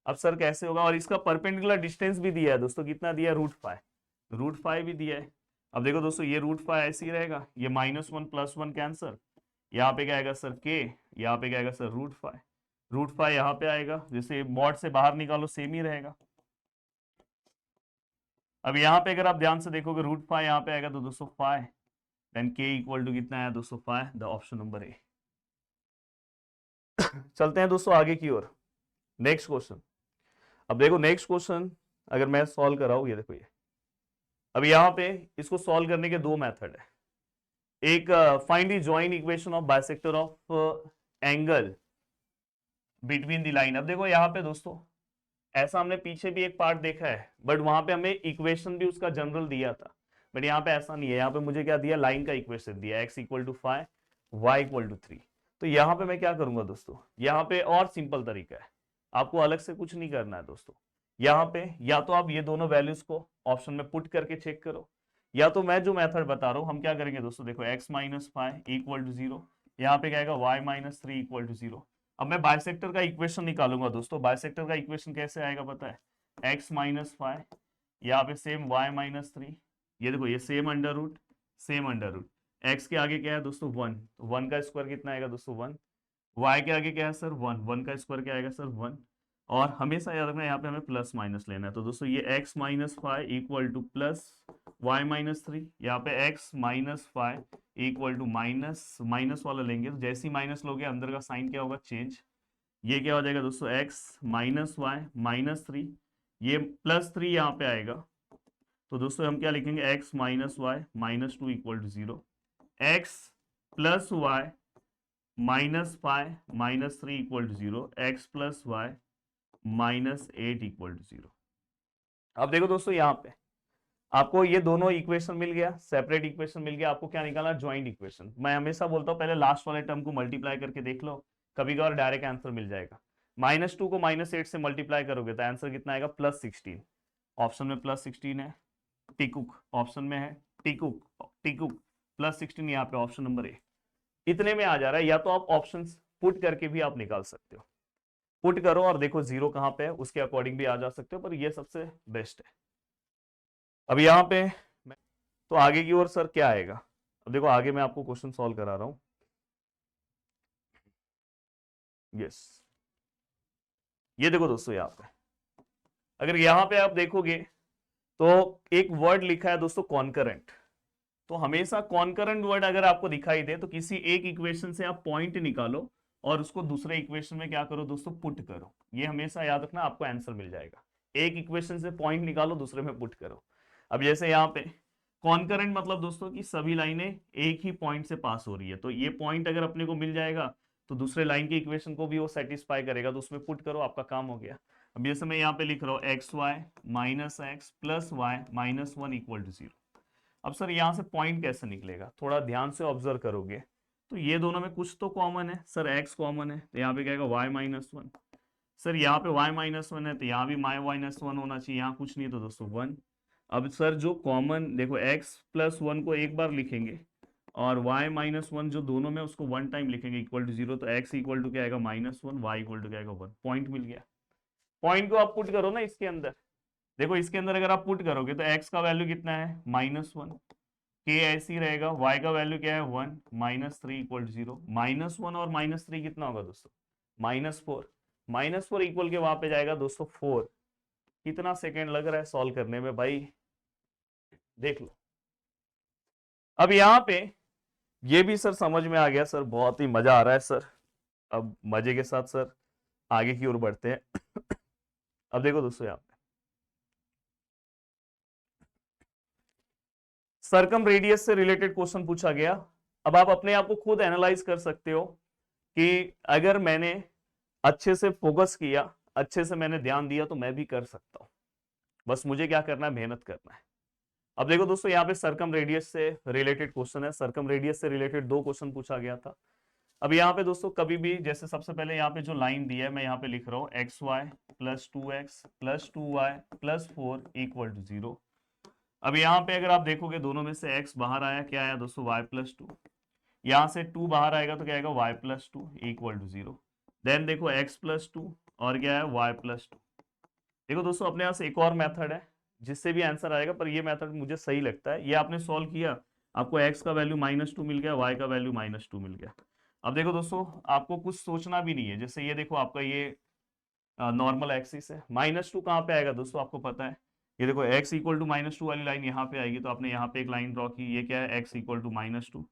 अब सर कैसे होगा, और इसका परपेंडिकुलर डिस्टेंस भी दिया है दोस्तों, कितना दिया है √5 भी दिया है। अब देखो दोस्तों ये √5 ऐसे ही रहेगा, ये -1 + 1 कैंसर, यहाँ पे क्या आएगा सर k, यहाँ पे क्या आएगा सर √5, √5 यहाँ पे आएगा, जैसे मॉड से बाहर निकालो सेम ही रहेगा। अब यहाँ पे अगर आप ध्यान से देखोगे √5 यहाँ पे आएगा तो दोस्तों 5, देन के इक्वल टू कितना है दोस्तों 5, द ऑप्शन नंबर ए। चलते हैं दोस्तों आगे की ओर, नेक्स्ट क्वेश्चन। अब देखो नेक्स्ट क्वेश्चन अगर मैं सॉल्व कर रहा हूं, ये देखो ये, अब यहाँ पे इसको सॉल्व करने के दो मेथड है। एक find the joint equation of bisector of angle between the line. अब देखो यहाँ पे दोस्तों ऐसा हमने पीछे भी एक पार्ट देखा है, बट वहां पे हमें इक्वेशन भी उसका जनरल दिया था, बट यहाँ पे ऐसा नहीं है। यहाँ पे मुझे क्या दिया, लाइन का इक्वेशन दिया, x equal to 5 y equal to 3। तो यहाँ पे मैं क्या करूंगा दोस्तों, यहाँ पे और सिंपल तरीका है, आपको अलग से कुछ नहीं करना है दोस्तों। यहाँ पे या तो आप ये दोनों वैल्यूज को ऑप्शन में पुट करके चेक करो, या तो मैं जो मेथड बता रहा हूँ, हम क्या करेंगे दोस्तों, देखो x माइनस 5 इक्वल टू 0, यहाँ पे क्या आएगा y माइनस 3 इक्वल टू 0। अब मैं बाइसेक्टर का इक्वेशन निकालूंगा दोस्तों। बाइसेक्टर का इक्वेशन कैसे आएगा पता है, x माइनस 5, यहाँ पे सेम y माइनस 3, ये देखो ये same under root same under root, x के आगे क्या है दोस्तों 1, तो 1 का स्क्वायर कितना आएगा दोस्तों 1, y के आगे क्या है सर 1, 1 का स्क्वायर क्या आएगा सर 1, और हमेशा याद रखना यहाँ पे हमें प्लस माइनस लेना है। तो दोस्तों ये x minus 5 equal to plus y minus 3, यहाँ पे x minus 5 equal to minus minus वाला लेंगे, तो जैसे ही माइनस लोगे अंदर का साइन क्या होगा चेंज, ये क्या हो जाएगा दोस्तों x माइनस 5 माइनस 3, ये प्लस 3 यहाँ पे आएगा, तो दोस्तों हम क्या लिखेंगे x minus 5 minus 2 equal to 0, x plus y minus 5 minus 3 equal to 0, x plus y minus 8 equal to 0। अब देखो दोस्तों यहाँ पे आपको ये दोनों इक्वेशन मिल गया, सेपरेट इक्वेशन मिल गया, आपको क्या निकालना, ज्वाइंट इक्वेशन। मैं हमेशा बोलता हूँ पहले लास्ट वाले टर्म को मल्टीप्लाई करके देख लो, कभी कभार डायरेक्ट आंसर मिल जाएगा। -2 को -8 से मल्टीप्लाई करोगे तो आंसर कितना आएगा, +16। ऑप्शन में +16 है, टिकुक ऑप्शन में है, टिकुक टिकुक +16 यहाँ पे ऑप्शन नंबर ए। इतने में आ जा रहा है, या तो आप ऑप्शन पुट करके भी आप निकाल सकते हो, पुट करो और देखो जीरो कहां पे है, उसके अकॉर्डिंग भी आ जा सकते हो, पर ये सबसे बेस्ट है। अब यहाँ पे तो आगे की ओर सर क्या आएगा, अब देखो आगे मैं आपको क्वेश्चन सॉल्व करा रहा हूं। यस, ये देखो दोस्तों यहाँ पे अगर यहाँ पे आप देखोगे तो एक वर्ड लिखा है दोस्तों कॉन्करेंट। तो हमेशा कॉन्करेंट वर्ड अगर आपको दिखाई दे तो किसी एक इक्वेशन से आप पॉइंट निकालो और उसको दूसरे इक्वेशन में क्या करो दोस्तों, पुट करो। ये हमेशा याद रखना, आपको आंसर मिल जाएगा। एक इक्वेशन से पॉइंट निकालो, दूसरे में पुट करो। अब जैसे यहाँ पे कॉन्करेंट मतलब दोस्तों कि सभी लाइनें एक ही पॉइंट से पास हो रही है, तो ये पॉइंट अगर अपने को मिल जाएगा तो दूसरे लाइन के इक्वेशन को भी वो सेटिस्फाई करेगा, तो उसमें पुट करो, आपका काम हो गया। अब जैसे मैं यहाँ पे लिख रहा हूँ x y minus x plus y minus 1 equal to 0। अब सर यहाँ से पॉइंट कैसे निकलेगा, थोड़ा ध्यान से ऑब्जर्व करोगे तो ये दोनों में कुछ तो कॉमन है। सर x कॉमन है तो यहाँ पे क्या आएगा y माइनस 1। सर यहाँ पे y माइनस 1 है तो यहाँ भी y माइनस 1 होना चाहिए, यहाँ कुछ नहीं है तो दोस्तों 1। अब सर जो कॉमन देखो x प्लस 1 को एक बार लिखेंगे और y माइनस 1 जो दोनों में उसको 1 टाइम लिखेंगे इक्वल टू 0, तो x इक्वल टू क्या आएगा -1, y इक्वल टू क्या आएगा 1। पॉइंट मिल गया। पॉइंट को आप पुट करो ना इसके अंदर, देखो इसके अंदर अगर आप पुट करोगे तो x का वैल्यू कितना है -1, k ऐसे ही रहेगा, y का वैल्यू क्या है 1, -3 इक्वल टू 0। -1 और -3 कितना होगा दोस्तों, -4। -4 इक्वल के वहां पे जाएगा दोस्तों 4। कितना सेकेंड लग रहा है सॉल्व करने में भाई, देख लो। अब यहाँ पे ये भी सर समझ में आ गया सर, बहुत ही मजा आ रहा है सर। अब मजे के साथ सर आगे की ओर बढ़ते हैं। अब देखो दोस्तों यहाँ पे सर्कम रेडियस से रिलेटेड क्वेश्चन पूछा गया। अब आप अपने आप को खुद एनालाइज कर सकते हो कि अगर मैंने अच्छे से फोकस किया, अच्छे से मैंने ध्यान दिया तो मैं भी कर सकता हूं, बस मुझे क्या करना है, मेहनत करना है। अब देखो दोस्तों यहाँ पे सर्कम रेडियस से रिलेटेड क्वेश्चन है। सर्कम रेडियस से रिलेटेड 2 क्वेश्चन पूछा गया था। अब यहाँ पे दोस्तों कभी भी जैसे सबसे पहले यहाँ पे जो लाइन दी है मैं यहाँ पे लिख रहा हूँ x y plus 2x plus 2y plus 4 equal to 0। अब यहाँ पे अगर आप देखोगे दोनों में से x बाहर आया, क्या आया दोस्तों y प्लस 2, यहाँ से 2 बाहर आएगा तो क्या आएगा y plus 2 equal to 0। Then देखो x प्लस 2 और क्या है y प्लस 2। देखो दोस्तों अपने यहाँ से एक और मेथड है जिससे भी आंसर आएगा, पर ये मेथड मुझे सही लगता है। ये आपने सॉल्व किया, आपको x का वैल्यू -2 मिल गया, y का वैल्यू -2 मिल गया। अब देखो दोस्तों, आपको कुछ सोचना भी नहीं है। जैसे ये देखो, आपका ये नॉर्मल एक्सिस है, -2 कहाँ पे आएगा दोस्तों, आपको पता है। ये देखो x इक्वल टू -2 वाली लाइन यहाँ पे आएगी, तो आपने यहाँ पे एक लाइन ड्रॉ की, ये क्या है, x equal to -2।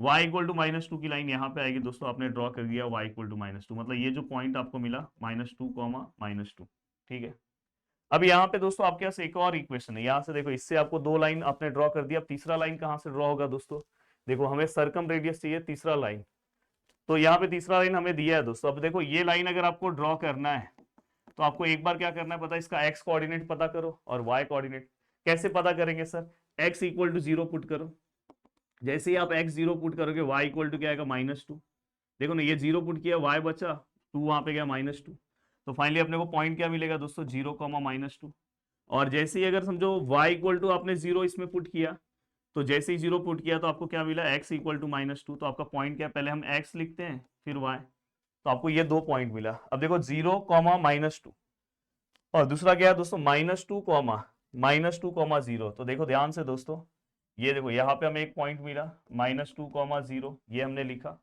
y equal to -2 की लाइन यहाँ पे आएगी दोस्तों, आपने ड्रॉ कर दिया y इक्वल टू -2, मतलब ये जो पॉइंट आपको मिला -2, -2, ठीक है। अब यहाँ पे दोस्तों आपके पास एक और इक्वेशन है, यहाँ से देखो, इससे आपको 2 लाइन आपने ड्रॉ कर दिया। अब तीसरा लाइन कहाँ से ड्रॉ होगा दोस्तों, देखो हमें सर्कम रेडियस चाहिए तीसरा लाइन, तो यहाँ पे तीसरा लाइन हमें दिया है दोस्तों। अब देखो ये लाइन अगर आपको ड्रॉ करना है तो आपको एक बार क्या करना है पता है, इसका x कोऑर्डिनेट पता करो और y कोऑर्डिनेट। कैसे पता करेंगे sir, x equal to 0 put करो। जैसे ही आप x 0 पुट करोगे, y इक्वल टू क्या आएगा, -2। देखो ना, ये 0 पुट किया, y बचा 2, वहां पे गया -2। तो फाइनली अपने को पॉइंट क्या मिलेगा दोस्तों, 0, -2। और जैसे ही अगर समझो y इक्वल टू आपने 0 इसमें पुट किया, तो जैसे ही 0 पुट किया तो आपको क्या मिला, x इक्वल टू -2। तो आपका पॉइंट क्या है, पहले हम x लिखते हैं फिर y, तो आपको ये 2 पॉइंट मिला। अब देखो 0, -2, और दूसरा क्या है दोस्तों, -2, -0। तो देखो ध्यान से दोस्तों, ये देखो यहाँ पे हमें एक पॉइंट मिला, -2, 0, ये हमने लिखा।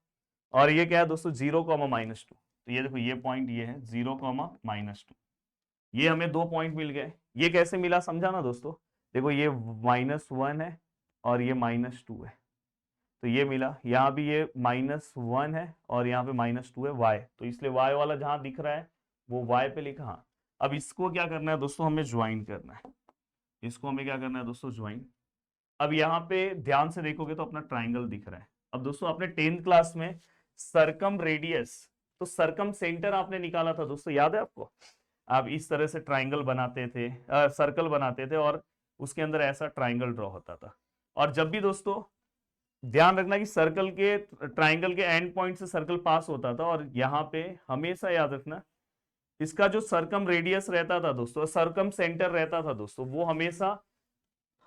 और ये क्या है दोस्तों, 0, -2। तो ये देखो, ये पॉइंट ये है 0, -2। ये हमें 2 पॉइंट मिल गए। ये कैसे मिला समझा ना दोस्तों, देखो ये -1 है और ये -2 है, तो ये मिला। यहाँ भी ये -1 है और यहाँ पे -2 है y, तो इसलिए y वाला जहां दिख रहा है वो y पे लिखा। हाँ, अब इसको क्या करना है दोस्तों, हमें ज्वाइन करना है। इसको हमें क्या करना है दोस्तों, ज्वाइन। अब यहाँ पे ध्यान से देखोगे तो अपना ट्राइंगल दिख रहा है। अब दोस्तों आपने 10th क्लास में सरकम रेडियस, तो सरकम सेंटर आपने निकाला था दोस्तों, याद है आपको। आप इस तरह से ट्राइंगल बनाते थे, सर्कल बनाते थे, और उसके अंदर ऐसा ट्राइंगल ड्रॉ होता था। और जब भी दोस्तों ध्यान रखना कि सर्कल के, ट्राइंगल के एंड पॉइंट से सर्कल पास होता था, और यहाँ पे हमेशा याद रखना, इसका जो सरकम रेडियस रहता था दोस्तों, सरकम सेंटर रहता था दोस्तों, वो हमेशा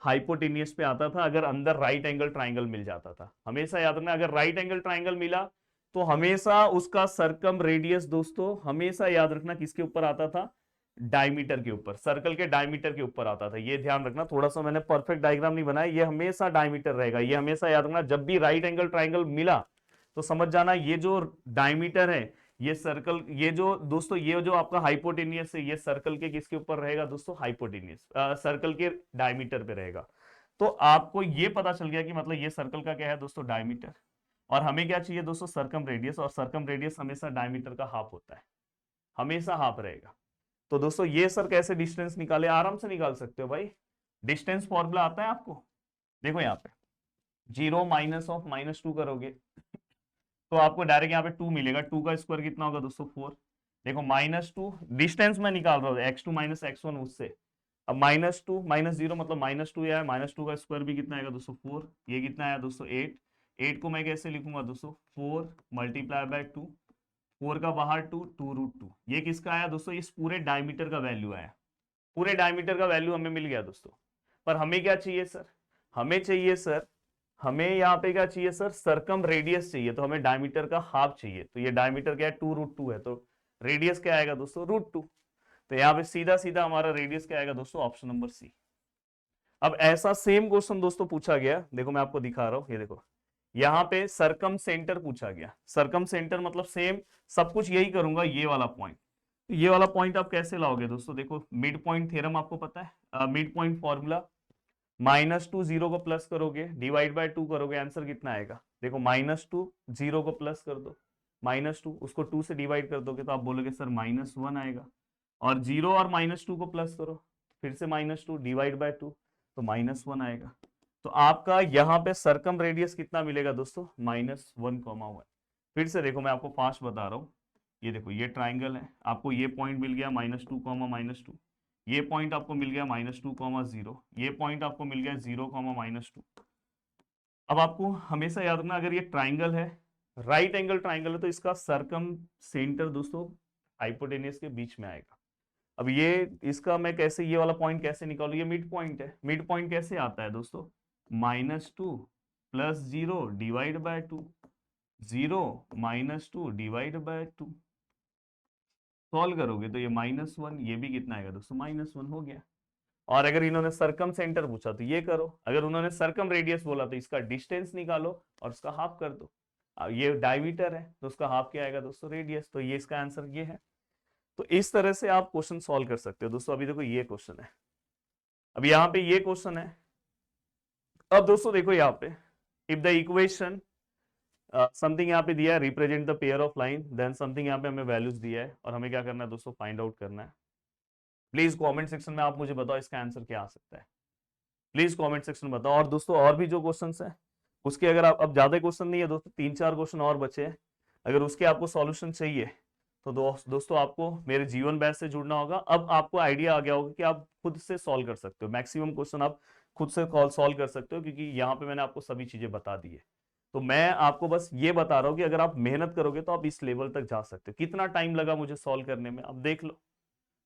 हाइपोटेनियस पे आता था अगर अंदर राइट एंगल ट्राइंगल मिल जाता था। हमेशा याद रखना, अगर राइट एंगल ट्राइंगल मिला तो हमेशा उसका सरकम रेडियस दोस्तों, हमेशा याद रखना किसके ऊपर आता था, डायमीटर के ऊपर, सर्कल के डायमीटर के ऊपर आता था। ये ध्यान रखना, थोड़ा सा मैंने परफेक्ट डायग्राम नहीं बनाया, ये हमेशा डायमीटर रहेगा। ये हमेशा याद रखना, जब भी राइट एंगल ट्राइंगल मिला तो समझ जाना ये जो डायमीटर है, ये सर्कल, ये जो दोस्तों, ये जो आपका हाइपोटेनियस है, ये सर्कल के किसके ऊपर रहेगा दोस्तों, हाइपोटेनियस, सर्कल के डायमीटर पे रहेगा। तो आपको ये पता चल गया कि मतलब ये सर्कल का क्या है दोस्तों, डायमीटर। और हमें क्या चाहिए दोस्तों, सरकम रेडियस, और सरकम रेडियस हमेशा डायमीटर का हाफ होता है, हमेशा हाफ रहेगा। तो दोस्तों ये सर कैसे डिस्टेंस निकाले, आराम से निकाल सकते हो भाई। डिस्टेंस फॉर्मूला आता है आपको, देखो यहाँ पे 0 माइनस ऑफ -2 करोगे तो आपको डायरेक्ट यहाँ पे 2 मिलेगा। 2 का स्क्वायर कितना होगा दोस्तों, 4। देखो -2 डिस्टेंस में निकाल रहा हूँ, x2 - x1 उससे। अब -2 -0 मतलब -2 आया, -2 का स्क्वायर भी कितना आएगा दोस्तों, 4। ये कितना आया दोस्तों, 8। 8 को मैं कैसे लिखूंगा दोस्तों, 4 मल्टीप्लाई बाय 2, 4 का बाहर 2, 2√2। ये किसका आया दोस्तों, इस पूरे डायमीटर का वैल्यू आया। पूरे डायमीटर का वैल्यू हमें मिल गया दोस्तों। पर हमें क्या चाहिए सर, हमें चाहिए सर, हमें यहाँ पे क्या चाहिए सर, सरकम रेडियस चाहिए। तो हमें डायमीटर का हाफ चाहिए, तो ये डायमीटर क्या है, 2√2 है, तो रेडियस क्या आएगा दोस्तों, √2। तो यहाँ पे सीधा सीधा हमारा रेडियस क्या आएगा दोस्तों, ऑप्शन नंबर सी। अब ऐसा सेम क्वेश्चन दोस्तों पूछा गया, देखो मैं आपको दिखा रहा हूँ, ये देखो यहाँ पे सरकम सेंटर पूछा गया। सरकम सेंटर मतलब सेम सब कुछ यही करूंगा, ये वाला पॉइंट। ये वाला पॉइंट आप कैसे लाओगे दोस्तों, देखो मिड पॉइंट थ्योरम आपको पता है, मिड पॉइंट फॉर्मूला, -2 0 को प्लस करोगे, डिवाइड बाय 2 करोगे, आंसर कितना आएगा, देखो -2 0 को प्लस कर दो, -2 उसको 2 से डिवाइड कर दोगे तो आप बोलोगे सर -1 आएगा। और 0 और -2 को प्लस करो, फिर से -2 डिवाइड बाय 2, तो -1 आएगा। तो आपका यहाँ पे सरकम रेडियस कितना मिलेगा दोस्तों, -1,1। फिर से देखो मैं आपको फास्ट बता रहा हूँ, ये देखो ये ट्राइंगल है, आपको ये पॉइंट मिल गया -2, -2, ये पॉइंट आपको मिल गया -2, 0, ये पॉइंट आपको मिल गया 0, -2। अब आपको हमेशा याद रखना, अगर ये ट्राइंगल है, राइट एंगल ट्राइंगल है, तो इसका सरकम सेंटर दोस्तों हाइपोटेनियस के बीच में आएगा। अब ये इसका मैं कैसे, ये वाला पॉइंट कैसे निकालू, ये मिड पॉइंट है। मिड पॉइंट कैसे आता है दोस्तों, -2 + 0 divide by 2, 0 -2 divide by 2। Solve करोगे तो ये -1, ये भी कितना आएगा दोस्तों, -1 हो गया। और अगर इन्होंने सरकम सेंटर पूछा तो ये करो, अगर उन्होंने सरकम रेडियस बोला तो इसका डिस्टेंस निकालो और उसका हाफ कर दो। ये डायमीटर है तो उसका हाफ क्या आएगा दोस्तों, रेडियस। तो ये इसका आंसर ये है। तो इस तरह से आप क्वेश्चन सॉल्व कर सकते हो दोस्तों। अभी देखो ये क्वेश्चन है, अब यहाँ पे ये क्वेश्चन है। अब दोस्तों देखो यहाँ पे, इफ द इक्वेशन समथिंग यहाँ पे दिया है, represent the pair of line, then something यहाँ पे हमें वैल्यूज दिया है और हमें क्या करना है दोस्तों, फाइंड आउट करना है। प्लीज कमेंट सेक्शन में आप मुझे बताओ इसका आंसर क्या आ सकता है, प्लीज कमेंट सेक्शन में बताओ। और दोस्तों और भी जो क्वेश्चंस है उसके, अगर आप, अब ज्यादा क्वेश्चन नहीं है दोस्तों, 3-4 क्वेश्चन और बचे हैं, अगर उसके आपको सॉल्यूशन चाहिए तो दोस्तों आपको मेरे जीवन बैच से जुड़ना होगा। अब आपको आइडिया आ गया होगा कि आप खुद से सॉल्व कर सकते हो, मैक्सिमम क्वेश्चन आप खुद से सॉल्व कर सकते हो, क्योंकि यहाँ पे मैंने आपको सभी चीजें बता दी है। तो मैं आपको बस ये बता रहा हूँ कि अगर आप मेहनत करोगे तो आप इस लेवल तक जा सकते हो। कितना टाइम लगा मुझे सॉल्व करने में, अब देख लो।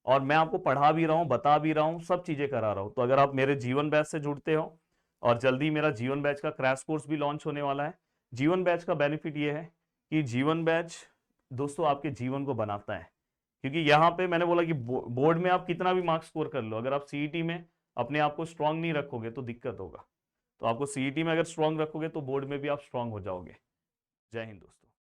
और मैं आपको पढ़ा भी रहा हूँ, बता भी रहा हूँ, सब चीजें करा रहा हूँ। तो अगर आप मेरे जीवन बैच से जुड़ते हो, और जल्दी मेरा जीवन बैच का क्रैश कोर्स भी लॉन्च होने वाला है। जीवन बैच का बेनिफिट ये है कि जीवन बैच दोस्तों आपके जीवन को बनाता है, क्योंकि यहाँ पे मैंने बोला कि बोर्ड में आप कितना भी मार्क्स स्कोर कर लो, अगर आप सीईटी में अपने आप को स्ट्रांग नहीं रखोगे तो दिक्कत होगा। तो आपको सीईटी में अगर स्ट्रांग रखोगे तो बोर्ड में भी आप स्ट्रांग हो जाओगे। जय हिंद दोस्तों।